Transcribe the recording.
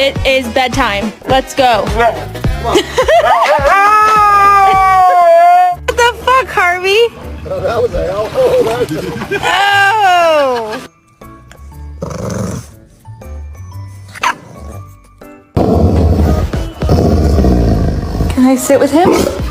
It is bedtime. Let's go. What the fuck, Harvey? Oh, that was a hell. Oh, Oh! Can I sit with him?